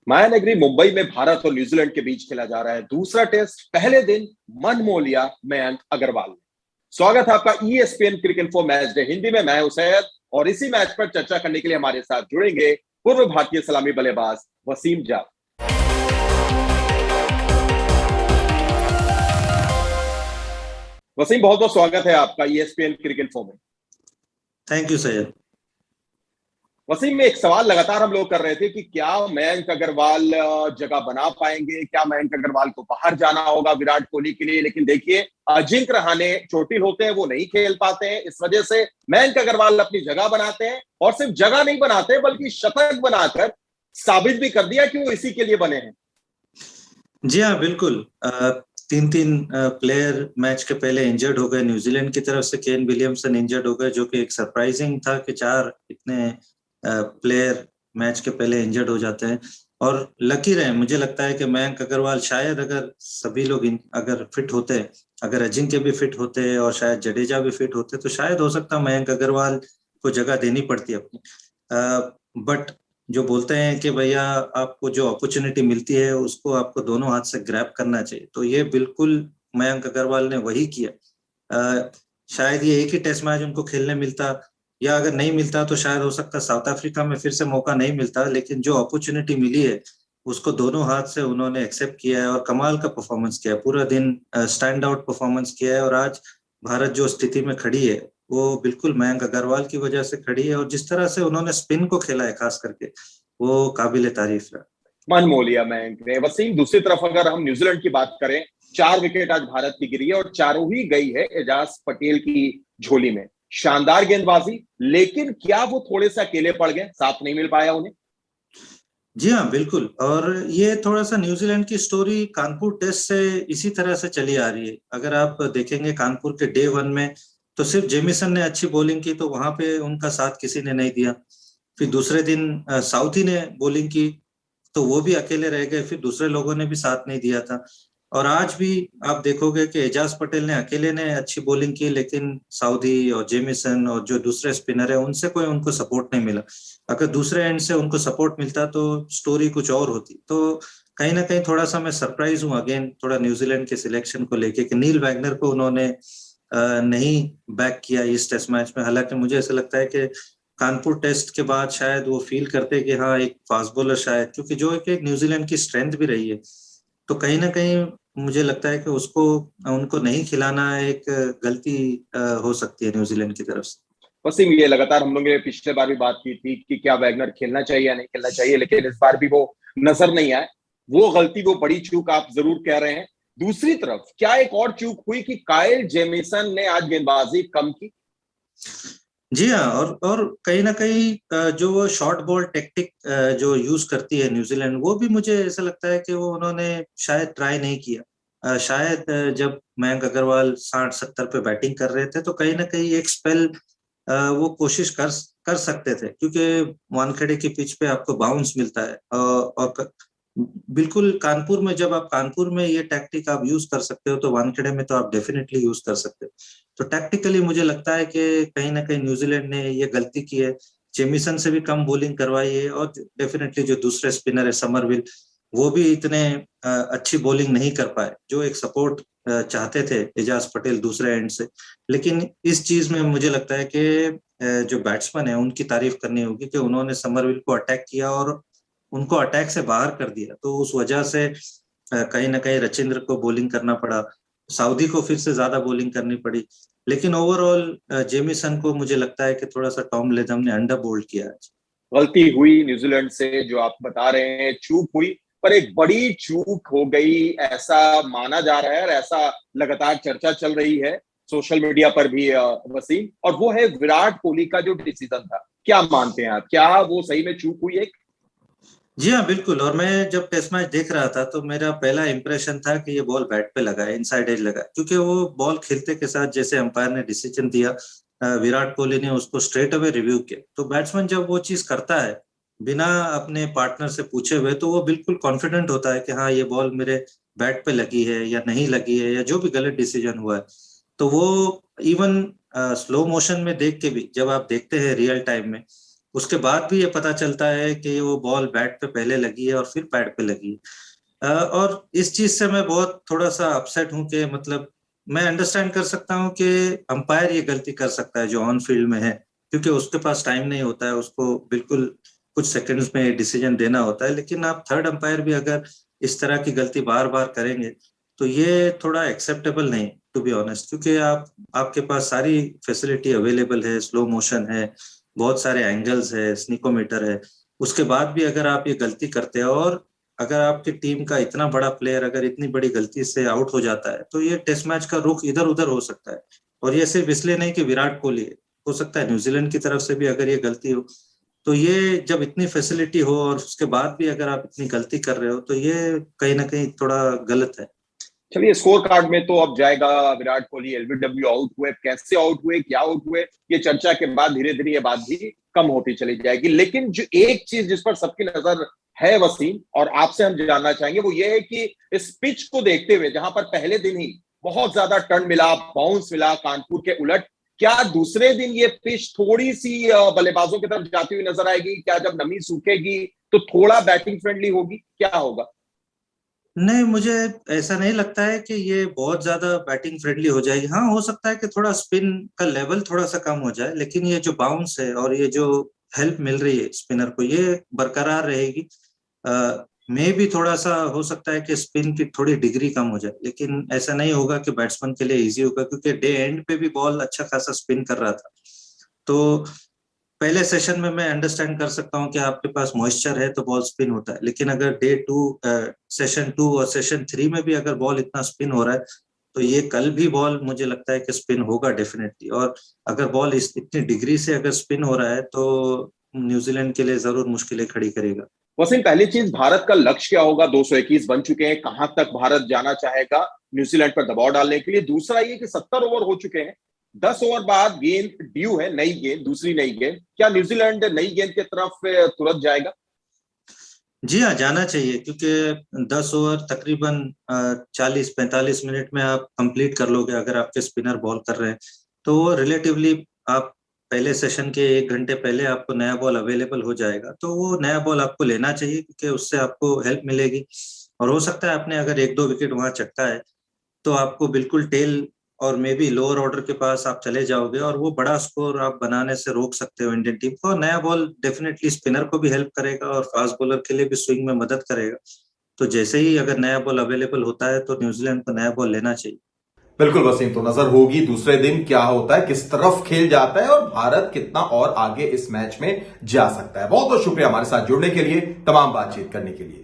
मायानगरी मुंबई में भारत और न्यूजीलैंड के बीच खेला जा रहा है दूसरा टेस्ट। पहले दिन मन मोह लिया मयंक अग्रवाल ने। स्वागत है आपका ESPN cricket for match day Hindi में। मैं हूं सैयद और इसी मैच पर चर्चा करने के लिए हमारे साथ जुड़ेंगे पूर्व भारतीय सलामी बल्लेबाज वसीम जाट। वसीम, बहुत बहुत स्वागत है आपका ईएसपीएन क्रिकेट फॉर में। Thank you Syed. वसीम, में एक सवाल लगातार हम लोग कर रहे थे कि क्या मयंक अग्रवाल जगह बना पाएंगे, क्या मयंक अग्रवाल को बाहर जाना होगा विराट कोहली के लिए। लेकिन देखिए, अजिंक्य रहाणे चोटिल होते हैं, वो नहीं खेल पाते हैं। इस वजह से मयंक अग्रवाल अपनी जगह बनाते हैं और सिर्फ जगह नहीं बनाते बल्कि शतक बनाकर साबित भी कर दिया कि वो इसी के लिए बने हैं। जी हाँ, बिल्कुल। तीन प्लेयर मैच के पहले इंजर्ड हो गए। न्यूजीलैंड की तरफ से केन विलियमसन इंजर्ड हो गए, जो कि एक सरप्राइजिंग था कि 4 इतने प्लेयर मैच के पहले इंजर्ड हो जाते हैं। और लकी रहे, मुझे लगता है कि मयंक अग्रवाल शायद, अगर सभी लोग अगर फिट होते, अगर अजिंक्य भी फिट होते और शायद जडेजा भी फिट होते, तो शायद हो सकता मयंक अग्रवाल को जगह देनी पड़ती अपनी। बट जो बोलते हैं कि भैया आपको जो अपॉर्चुनिटी मिलती है उसको आपको दोनों हाथ से ग्रैब करना चाहिए, तो ये बिल्कुल मयंक अग्रवाल ने वही किया। शायद ये एक ही टेस्ट मैच उनको खेलने मिलता, या अगर नहीं मिलता तो शायद हो सकता साउथ अफ्रीका में फिर से मौका नहीं मिलता। लेकिन जो अपॉर्चुनिटी मिली है उसको दोनों हाथ से उन्होंने एक्सेप्ट किया है और कमाल का परफॉर्मेंस किया है। पूरा दिन स्टैंड आउट परफॉर्मेंस किया है और आज भारत जो स्थिति में खड़ी है वो बिल्कुल मयंक अग्रवाल की वजह से खड़ी है। और जिस तरह से उन्होंने स्पिन को खेला है खास करके, वो काबिले तारीफ है। मन मोह लिया मयंक ने। वसीम, दूसरी तरफ अगर हम न्यूजीलैंड की बात करें, 4 विकेट आज भारत की गिरी है और चारों ही गई है एजाज पटेल की झोली में। शानदार गेंदबाजी, लेकिन क्या वो थोड़े से अकेले पड़ गए, साथ नहीं मिल पाया उन्हें। जी हाँ, बिल्कुल। और ये थोड़ा सा न्यूजीलैंड की स्टोरी कानपुर टेस्ट से इसी तरह से चली आ रही है। अगर आप देखेंगे कानपुर के डे 1 में तो सिर्फ जेमिसन ने अच्छी बॉलिंग की, तो वहां पे उनका साथ किसी ने नहीं दिया। फिर दूसरे दिन साउथी ने बॉलिंग की तो वो भी अकेले रह गए, फिर दूसरे लोगों ने भी साथ नहीं दिया था। और आज भी आप देखोगे कि एजाज पटेल ने अकेले ने अच्छी बॉलिंग की, लेकिन साउदी और जेमिसन और जो दूसरे स्पिनर है उनसे कोई उनको सपोर्ट नहीं मिला। अगर दूसरे एंड से उनको सपोर्ट मिलता तो स्टोरी कुछ और होती। तो कहीं ना कहीं थोड़ा सा मैं सरप्राइज हूँ अगेन थोड़ा न्यूजीलैंड के सिलेक्शन को लेके कि नील वैगनर को उन्होंने नहीं बैक किया इस टेस्ट मैच में। हालांकि मुझे ऐसा लगता है कि कानपुर टेस्ट के बाद शायद वो फील करते कि हाँ, एक फास्ट बॉलर शायद, क्योंकि जो एक न्यूजीलैंड की स्ट्रेंथ भी रही है, तो कहीं ना कहीं मुझे लगता है कि उसको उनको नहीं खिलाना एक गलती हो सकती है न्यूजीलैंड की तरफ से। वसीम, ये लगातार हम लोगों ने पिछले बार भी बात की थी कि क्या वैगनर खेलना चाहिए या नहीं खेलना चाहिए, लेकिन इस बार भी वो नजर नहीं आए। वो गलती, वो बड़ी चूक आप जरूर कह रहे हैं। दूसरी तरफ क्या एक और चूक हुई कि काइल जेमिसन ने आज गेंदबाजी कम की। जी हाँ, और कहीं ना कहीं जो वो शॉर्ट बॉल टेक्टिक जो यूज करती है न्यूजीलैंड, वो भी मुझे ऐसा लगता है कि वो उन्होंने शायद ट्राई नहीं किया। शायद जब मयंक अग्रवाल 60-70 पे बैटिंग कर रहे थे तो कहीं ना कहीं एक स्पेल वो कोशिश कर सकते थे, क्योंकि वानखेड़े की पिच पे आपको बाउंस मिलता है। और बिल्कुल कानपुर में, जब आप कानपुर में ये टैक्टिक आप यूज कर सकते हो तो वानखेड़े में तो आप डेफिनेटली यूज कर सकते हो। तो टैक्टिकली मुझे लगता है कि कहीं ना कहीं न्यूजीलैंड ने ये गलती की है। जेमिसन से भी कम बॉलिंग करवाई है और डेफिनेटली जो दूसरे स्पिनर है समरविल, वो भी इतने अच्छी बॉलिंग नहीं कर पाए, जो एक सपोर्ट चाहते थे एजाज पटेल दूसरे एंड से। लेकिन इस चीज में मुझे लगता है कि जो बैट्समैन है उनकी तारीफ करनी होगी कि उन्होंने समरविल को अटैक किया और उनको अटैक से बाहर कर दिया। तो उस वजह से कहीं ना कहीं रचिंद्र को बॉलिंग करना पड़ा, सऊदी को फिर से ज्यादा बॉलिंग करनी पड़ी। लेकिन ओवरऑल जेमिसन को मुझे लगता है कि थोड़ा सा टॉम लेथम ने अंडर बोल्ड किया है। गलती हुई न्यूजीलैंड से, जो आप बता रहे हैं चूक हुई, पर एक बड़ी चूक हो गई ऐसा माना जा रहा है और ऐसा लगातार चर्चा चल रही है सोशल मीडिया पर भी वसीम, और वो है विराट कोहली का जो डिसीजन था। क्या मानते हैं आप, क्या वो सही में चूक हुई एक? जी हाँ, बिल्कुल। और मैं जब टेस्ट मैच देख रहा था तो मेरा पहला इंप्रेशन था कि ये बॉल बैट पे लगा है, इनसाइड एज लगा है, क्योंकि वो बॉल खेलते के साथ जैसे अंपायर ने डिसीजन दिया, विराट कोहली ने उसको स्ट्रेट अवे रिव्यू किया। तो बैट्समैन जब वो चीज करता है बिना अपने पार्टनर से पूछे हुए, तो वो बिल्कुल कॉन्फिडेंट होता है कि हाँ, ये बॉल मेरे बैट पे लगी है या नहीं लगी है, या जो भी गलत डिसीजन हुआ है। तो वो इवन स्लो मोशन में देख के भी, जब आप देखते हैं रियल टाइम में, उसके बाद भी ये पता चलता है कि वो बॉल बैट पे पहले लगी है और फिर पैड पे लगी है। और इस चीज से मैं बहुत थोड़ा सा अपसेट हूँ कि मतलब मैं अंडरस्टैंड कर सकता हूँ कि अंपायर ये गलती कर सकता है जो ऑन फील्ड में है, क्योंकि उसके पास टाइम नहीं होता है, उसको बिल्कुल कुछ सेकंड्स में डिसीजन देना होता है। लेकिन आप थर्ड अंपायर भी अगर इस तरह की गलती बार बार करेंगे तो ये थोड़ा एक्सेप्टेबल नहीं, टू बी ऑनेस्ट, क्योंकि आपके पास सारी फैसिलिटी अवेलेबल है, स्लो मोशन है, बहुत सारे एंगल्स है, स्निकोमीटर है। उसके बाद भी अगर आप ये गलती करते हैं और अगर आपकी टीम का इतना बड़ा प्लेयर अगर इतनी बड़ी गलती से आउट हो जाता है तो ये टेस्ट मैच का रुख इधर उधर हो सकता है। और ये सिर्फ इसलिए नहीं कि विराट कोहली है, हो सकता है न्यूजीलैंड की तरफ से भी अगर ये गलती हो। तो ये जब इतनी फैसिलिटी हो और उसके बाद भी अगर आप इतनी गलती कर रहे हो तो ये कहीं ना कहीं थोड़ा गलत है। चलिए, स्कोर कार्ड में तो अब जाएगा विराट कोहली एलबीडब्ल्यू आउट हुए, कैसे आउट हुए, क्या आउट हुए, ये चर्चा के बाद धीरे धीरे ये बात भी कम होती चली जाएगी। लेकिन जो एक चीज जिस पर सबकी नजर है वसीम, और आपसे हम जानना चाहेंगे, वो ये है कि इस पिच को देखते हुए जहां पर पहले दिन ही बहुत ज्यादा टर्न मिला, बाउंस मिला कानपुर के उलट, क्या दूसरे दिन ये पिच थोड़ी सी बल्लेबाजों की तरफ जाती हुई नजर आएगी? क्या जब नमी सूखेगी तो थोड़ा बैटिंग फ्रेंडली होगी, क्या होगा? नहीं, मुझे ऐसा नहीं लगता है कि ये बहुत ज्यादा बैटिंग फ्रेंडली हो जाएगी। हाँ, हो सकता है कि थोड़ा स्पिन का लेवल थोड़ा सा कम हो जाए, लेकिन ये जो बाउंस है और ये जो हेल्प मिल रही है स्पिनर को, ये बरकरार रहेगी। मे भी थोड़ा सा हो सकता है कि स्पिन की थोड़ी डिग्री कम हो जाए, लेकिन ऐसा नहीं होगा कि बैट्समैन के लिए इजी होगा, क्योंकि डे एंड पे भी बॉल अच्छा खासा स्पिन कर रहा था। तो पहले सेशन में मैं अंडरस्टैंड कर सकता हूँ कि आपके पास मॉइस्चर है तो बॉल स्पिन होता है, लेकिन अगर डे टू, सेशन 2 और सेशन 3 में भी अगर बॉल इतना स्पिन हो रहा है तो ये कल भी बॉल मुझे लगता है कि स्पिन होगा डेफिनेटली। और अगर बॉल इतनी डिग्री से अगर स्पिन हो रहा है तो न्यूजीलैंड के लिए जरूर मुश्किलें खड़ी करेगा। वसीम, पहली चीज, भारत का लक्ष्य क्या होगा? 221 बन चुके हैं, कहां तक भारत जाना चाहेगा न्यूजीलैंड पर दबाव डालने के लिए? दूसरा ये कि 70 ओवर हो चुके हैं, 10 ओवर बाद गेंद ड्यू है, नई गेंद, दूसरी नई गेंद, क्या न्यूजीलैंड नई गेंद की तरफ तुरंत जाएगा? जी हाँ, जाना चाहिए, क्योंकि 10 ओवर तकरीबन 40-45 मिनट में आप कंप्लीट कर लोगे अगर आपके स्पिनर बॉल कर रहे हैं। तो वो रिलेटिवली आप पहले सेशन के 1 घंटे पहले आपको नया बॉल अवेलेबल हो जाएगा, तो वो नया बॉल आपको लेना चाहिए, क्योंकि उससे आपको हेल्प मिलेगी। और हो सकता है आपने अगर 1-2 विकेट वहां चटका है तो आपको बिल्कुल टेल और मे बी लोअर ऑर्डर के पास आप चले जाओगे और वो बड़ा स्कोर आप बनाने से रोक सकते हो इंडियन टीम को। नया बॉल डेफिनेटली स्पिनर को भी हेल्प करेगा और फास्ट बॉलर के लिए भी स्विंग में मदद करेगा। तो जैसे ही अगर नया बॉल अवेलेबल होता है तो न्यूजीलैंड को नया बॉल लेना चाहिए। बिल्कुल वसीम, तो नजर होगी दूसरे दिन क्या होता है, किस तरफ खेल जाता है और भारत कितना और आगे इस मैच में जा सकता है। बहुत बहुत शुक्रिया हमारे साथ जुड़ने के लिए, तमाम बातचीत करने के लिए।